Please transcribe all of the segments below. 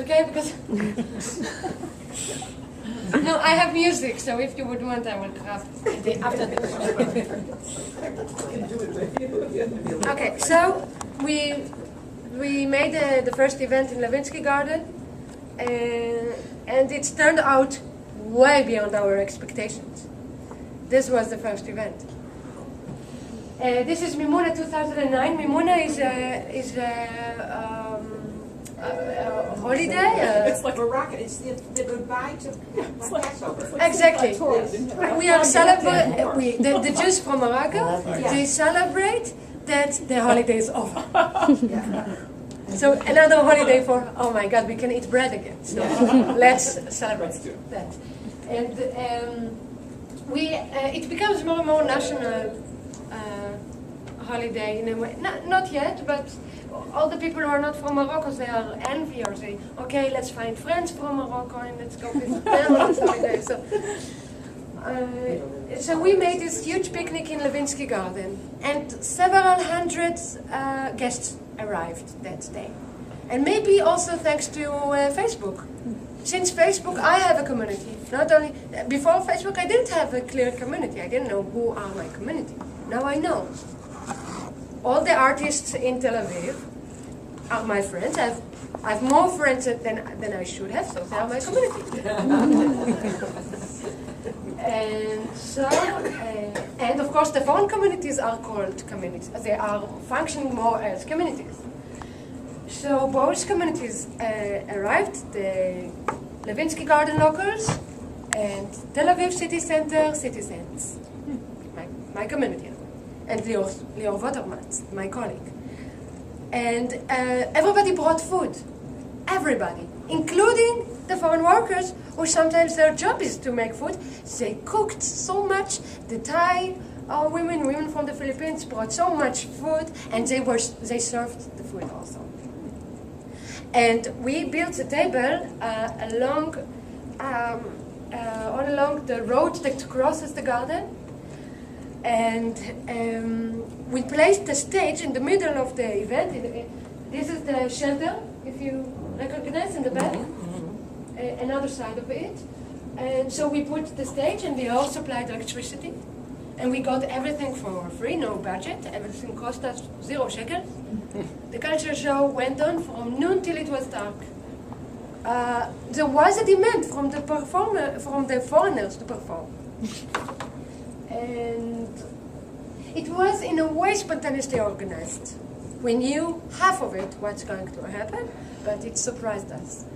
Okay, because no, I have music, so if you would want, I will grab it after this. Okay, so we made the first event in Levinsky Garden, and it turned out way beyond our expectations. This was the first event. This is Mimuna 2009. Mimuna is a holiday. It's like a rocket. It's the goodbye to Passover. Exactly. We are celebrating. The Jews from Morocco, they celebrate that the holiday is over. So another holiday for, oh my God, we can eat bread again. So let's celebrate that. And it becomes more and more national holiday in a way. Not yet, but all the people who are not from Morocco, they are envious. They, okay, let's find friends from Morocco and let's go visit them on this holiday. So we made this huge picnic in Levinsky Garden, and several hundred guests arrived that day. And maybe also thanks to Facebook. Since Facebook, I have a community. Not only before Facebook, I didn't have a clear community. I didn't know who are my community. Now I know. All the artists in Tel Aviv are my friends. I have more friends than I should have, so they are my community. And so, and of course, the foreign communities are called communities. They are functioning more as communities. So both communities arrived: the Levinsky Garden locals and Tel Aviv City Center citizens. My community. And Lior Watermans, my colleague. And everybody brought food. Everybody, including the foreign workers, who sometimes their job is to make food. They cooked so much. The Thai women from the Philippines brought so much food, and they served the food also. And we built a table all along the road that crosses the garden. And we placed the stage in the middle of the event. This is the shelter, if you recognize, in the back. Another side of it. And so we put the stage, and we all supplied electricity. And we got everything for free, no budget. Everything cost us 0 shekels. The culture show went on from noon till it was dark. There was a demand from the foreigners to perform. And it was in a way spontaneously organized. We knew half of it, what's going to happen, but it surprised us.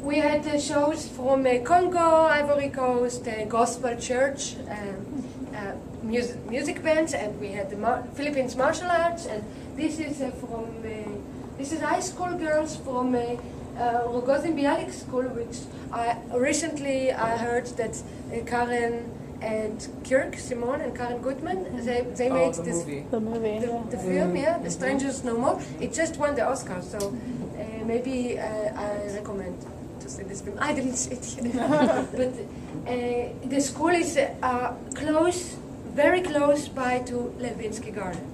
We had shows from Congo, Ivory Coast, gospel church, music bands, and we had the Philippines martial arts. And this is this is high school girls from Rogozin Bialik School, which recently I heard that Karen and Kirk, Simone and Karen Gutman, they made this movie. the film, The Strangers No More. It just won the Oscar, so maybe I recommend to see this film. I didn't see it yet. But the school is close, very close by to Levinsky Garden.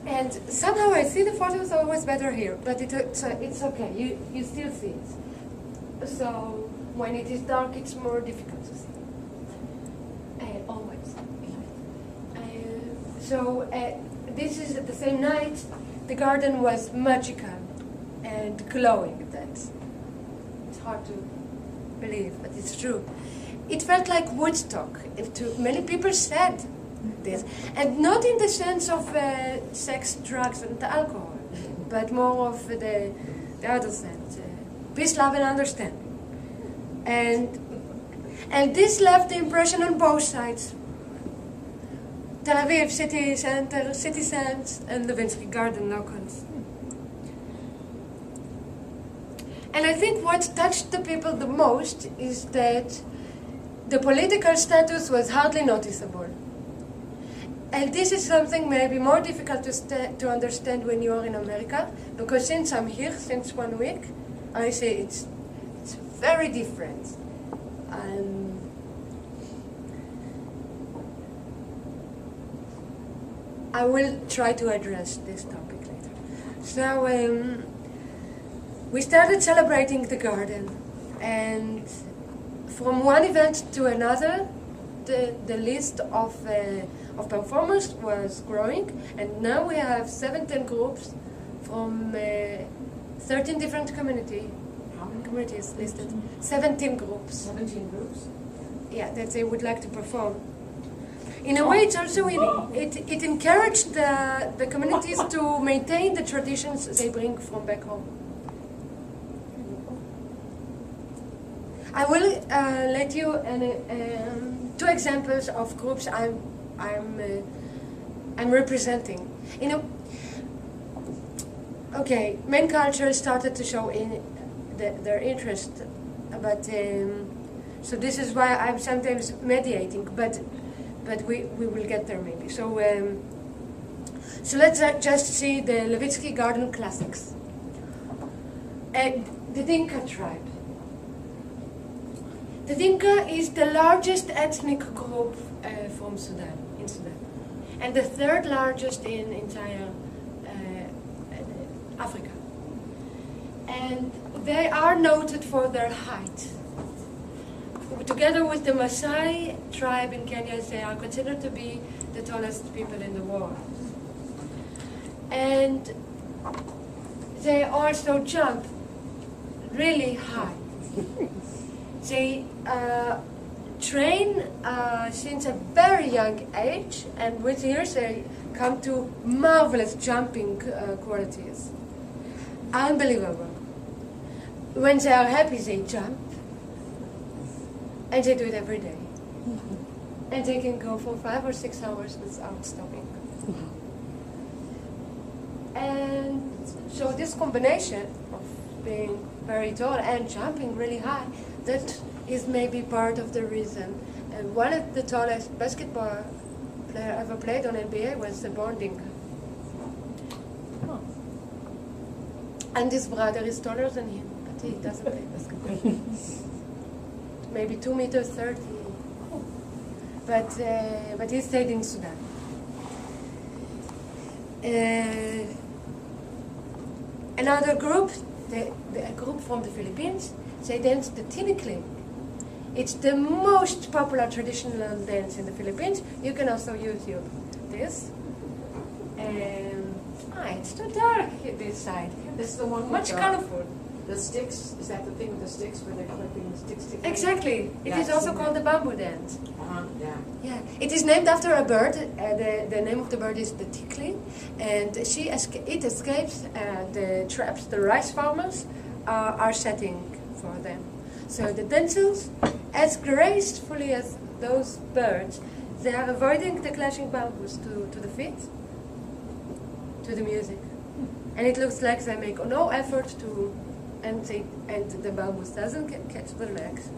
And somehow I see the photos always better here, but it's okay, you still see it. So when it is dark, it's more difficult to see. Always. So this is the same night. The garden was magical and glowing. It's hard to believe, but it's true. It felt like Woodstock. Many people said this, and not in the sense of sex, drugs, and alcohol, but more of the other sense, peace, love, and understanding. And this left the impression on both sides. Tel Aviv City Center citizens and the Levinsky Garden locals. And I think what touched the people the most is that the political status was hardly noticeable. And this is something maybe more difficult to understand when you are in America, because since I'm here, since 1 week, I say it's very different. I will try to address this topic later. So we started celebrating the garden, and from one event to another, the list of performers was growing, and now we have 17 groups from 13 different communities listed. 17 groups. 17 groups? Yeah, that they would like to perform. In a way, it's also it encouraged the communities to maintain the traditions they bring from back home. I will let you two examples of groups I'm representing. Okay, main culture started to show in their interest, but so this is why I'm sometimes mediating, but we will get there maybe. So so let's just see the Levitsky Garden Classics. The Dinka tribe. The Dinka is the largest ethnic group from Sudan, in Sudan, and the third largest in entire Africa. And they are noted for their height. Together with the Maasai tribe in Kenya, they are considered to be the tallest people in the world. And they also jump really high. They train since a very young age, and with years they come to marvelous jumping qualities. Unbelievable. When they are happy, they jump, and they do it every day. And they can go for 5 or 6 hours without stopping. And so this combination of being very tall and jumping really high, that is maybe part of the reason. And one of the tallest basketball player ever played on NBA was the born Dinka. And his brother is taller than him, but he doesn't play basketball. Maybe 2 meters 30. But he stayed in Sudan. Another group, a group from the Philippines, they dance the tinikling. It's the most popular traditional dance in the Philippines. You can also YouTube this. It's too dark here this side. This is the one with Much colorful. the sticks. Is that the thing with the sticks where they're clipping the sticks together? Exactly. It Yeah, is I've also seen called the bamboo dance. Yeah. Yeah, it is named after a bird. The name of the bird is the tikli, and it escapes the traps the rice farmers are setting for them. So the dancers, as gracefully as those birds, they are avoiding the clashing bamboos to the feet, to the music, and it looks like they make no effort to, and the bamboos doesn't catch their legs.